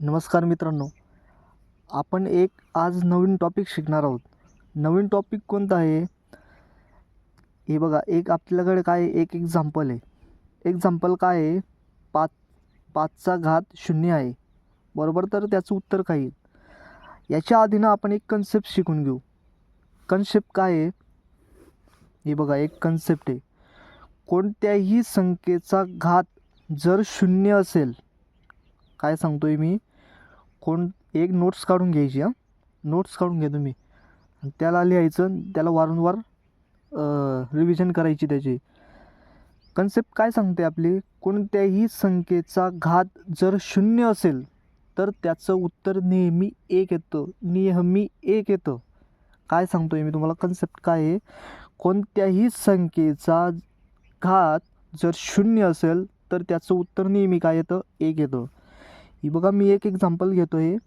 नमस्कार मित्रांनो, आपण एक आज नवीन टॉपिक शिकणार आहोत. नवीन टॉपिक कोणता आहे? हे बघा, एक आपल्याकडे काय आहे, एक एक्झाम्पल आहे. एक्झाम्पल काय आहे? 5चा घात 0 आहे, बरोबर. तर त्याचं उत्तर काय येईल? याच्या आधीनं आपण एक कन्सेप्ट शिकून घेऊ. कन्सेप्ट काय आहे? हे बघा, एक कन्सेप्ट आहे. कोणत्याही संख्येचा घात जर 0 असेल, काय सांगतोय मी, एक नोट्स काढून घ्यायची. नोट्स काढून घ्या तुम्ही, आणि त्याला लिहायचं, त्याला वारंवार रिव्हिजन करायची. त्याची कन्सेप्ट काय सांगते आपली? कोणत्याही संख्येचा घात जर 0 असेल तर त्याचं उत्तर नेहमी 1 येतं. नेहमी 1 येतं. काय सांगतोय मी तुम्हाला? कन्सेप्ट काय आहे? कोणत्याही संख्येचा घात जर 0 असेल तर त्याचं उत्तर नेहमी काय येतं? 1 येतं. ही बघा, मी एक एक्झाम्पल घेतो आहे.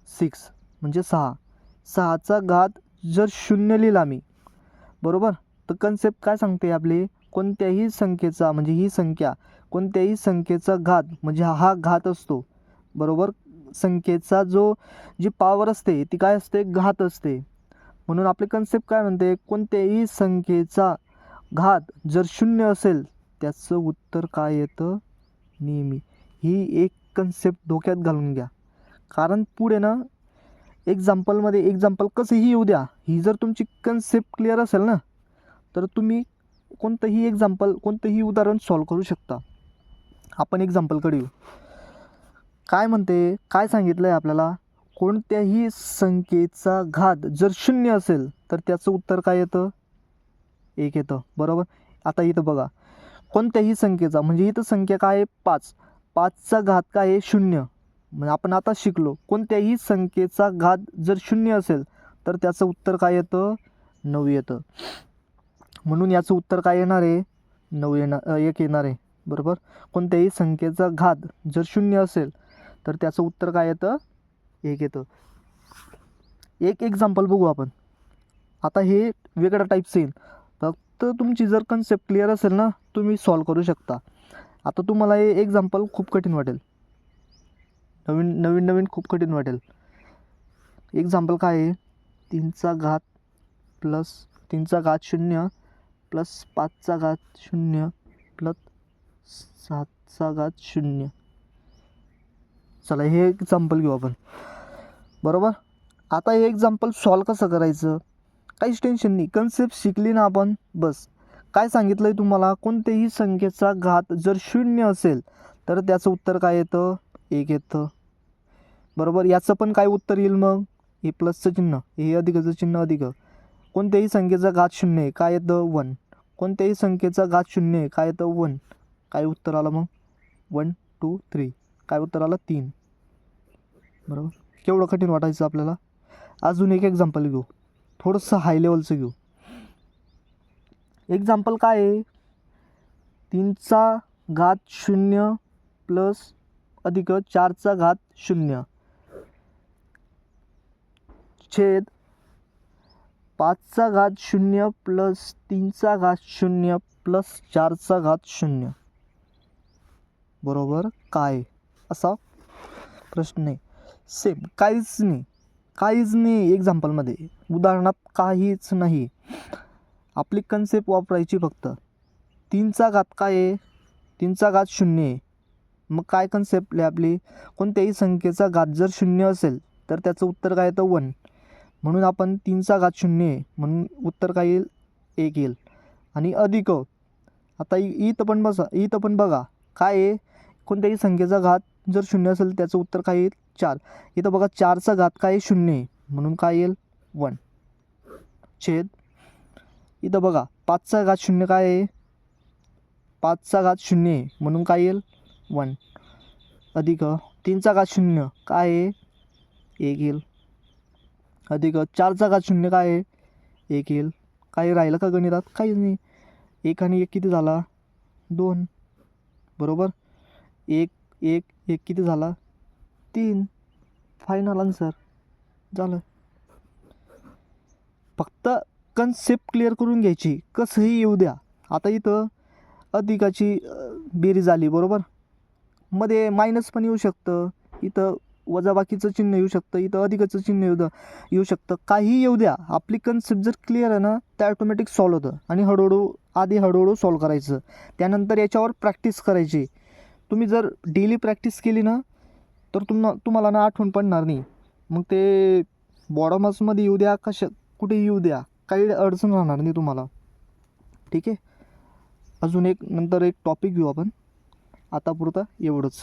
6 म्हणजे 6चा घात जर 0 लिहिला मी, बरोबर, तर कन्सेप्ट काय सांगते आपली? कोणत्याही संख्येचा, म्हणजे ही संख्या, कोणत्याही संख्येचा घात म्हणजे हा घात असतो, बरोबर. संख्येचा जी पॉवर असते ती काय असते? घात असते. म्हणून आपले कन्सेप्ट काय म्हणते? कोणत्याही संख्येचा घात जर 0 असेल त्याचं उत्तर काय येतं? नेहमी. ही एक कन्सेप्ट डोक्यात घालून घ्या, कारण पुढे ना एक्झाम्पल कसंही येऊ द्या, ही जर तुमची कन्सेप्ट क्लिअर असेल ना, तर तुम्ही कोणतंही उदाहरण सॉल्व करू शकता. आपण एक्झाम्पलकडे येऊ. काय म्हणते? काय सांगितलं आहे आपल्याला? कोणत्याही संख्येचा घात जर 0 असेल तर त्याचं उत्तर काय येतं? 1 येतं, बरोबर. आता इथं बघा, कोणत्याही संख्येचा, म्हणजे इथं संख्या काय आहे? 5चा घात काय आहे? 0. म्हणजे आपण आता शिकलो, कोणत्याही संख्येचा घात जर 0 असेल तर त्याचं उत्तर काय येतं? 9 येतं. म्हणून याचं उत्तर काय येणार आहे? 1 येणार आहे, बरोबर. कोणत्याही संख्येचा घात जर 0 असेल तर त्याचं उत्तर काय येतं? 1 येतं. एक एक्झाम्पल बघू आपण. आता हे वेगळ्या टाईपचं येईल, फक्त तुमची जर कन्सेप्ट क्लिअर असेल ना, तुम्ही सॉल्व करू शकता. आता तुम्हाला हे एक्झाम्पल खूप कठीण वाटेल, नवीन खूप कठीण वाटेल. एक्झाम्पल काय आहे? 3चा घात 0 प्लस 5चा घात 0 प्लस 7चा घात 0. चला, हे एक्झाम्पल घेऊ आपण, बरोबर. आता हे एक्झाम्पल सॉल्व कसं करायचं? काहीच टेन्शन नाही, कन्सेप्ट शिकली ना आपण, बस. काय सांगितलं आहे तुम्हाला? कोणत्याही संख्येचा घात जर 0 असेल तर त्याचं उत्तर काय येतं? 1 येतं, बरोबर. याचं पण काय उत्तर येईल मग? हे प्लसचं चिन्ह, हे अधिकचं चिन्ह, अधिक. कोणत्याही संख्येचा घात 0 आहे, काय येतं? 1. कोणत्याही संख्येचा घात 0 आहे, काय येतं? 1. काय उत्तर आलं मग? 1 2 3. काय उत्तर आलं? 3, बरोबर. केवढं कठीण वाटायचं आपल्याला? अजून एक एक्झाम्पल घेऊ, थोडंसं हाय लेवलचं घेऊ. एक्झाम्पल काय आहे? 3चा घात 0 प्लस अधिक 4चा घात 0 छेद 5चा घात 0 प्लस 3चा घात 0 प्लस 4चा घात 0, बरोबर. काय? असा प्रश्न आहे. सेम, काहीच नाही एक्झाम्पलमध्ये, उदाहरणात काहीच नाही. आपली कन्सेप्ट वापरायची फक्त. 3चा घात काय आहे? 3चा घात 0 आहे. मग काय कन्सेप्ट आहे आपली? कोणत्याही संख्येचा घात जर 0 असेल तर त्याचं उत्तर काय येतं? 1. म्हणून आपण 3चा घात 0 आहे, म्हणून उत्तर काय येईल? 1 येईल. आणि अधिक, आता इथं पण बघा, काय आहे? कोणत्याही संख्येचा घात जर 0 असेल त्याचं उत्तर काय येईल? 4. इथं बघा, 4चा घात काय आहे? 0 आहे, म्हणून काय येईल? 1. छेद, इथं बघा, 5चा घात 0 काय आहे? 5चा घात 0 आहे, म्हणून काय येईल? 1. अधिक 3चा घात 0 काय आहे? 1 येईल. अधिक 4चा घात 0 काय आहे? 1 येईल. काही राहिलं का गणितात? काहीच नाही. 1 आणि 1 किती झाला? 2, बरोबर. 1 1 1 किती झाला? 3. फायनल आन्सर झालं. फक्त कन्सेप्ट क्लिअर करून घ्यायची, कसंही येऊ द्या. आता इथं अधिकाची बेरीज आली, बरोबर. मध्ये मायनस पण येऊ शकतं, इथं वजाबाकीचं चिन्ह येऊ शकतं, इथं अधिकाचं चिन्ह येऊ शकतं, काही येऊ द्या. आपली कन्सेप्ट जर क्लिअर आहे ना, ते ऑटोमॅटिक सॉल्व होतं. आणि हळूहळू सॉल्व करायचं. त्यानंतर याच्यावर प्रॅक्टिस करायची. तुम्ही जर डेली प्रॅक्टिस केली ना, तर तुम्हाला ना आठवण पडणार नाही. मग ते बॉडमसमध्ये येऊ द्या, कुठे येऊ द्या, काही अडचण राहणार नाही तुम्हाला. ठीक आहे. अजून नंतर एक टॉपिक घेऊ आपण. आतापुरता एवढंच.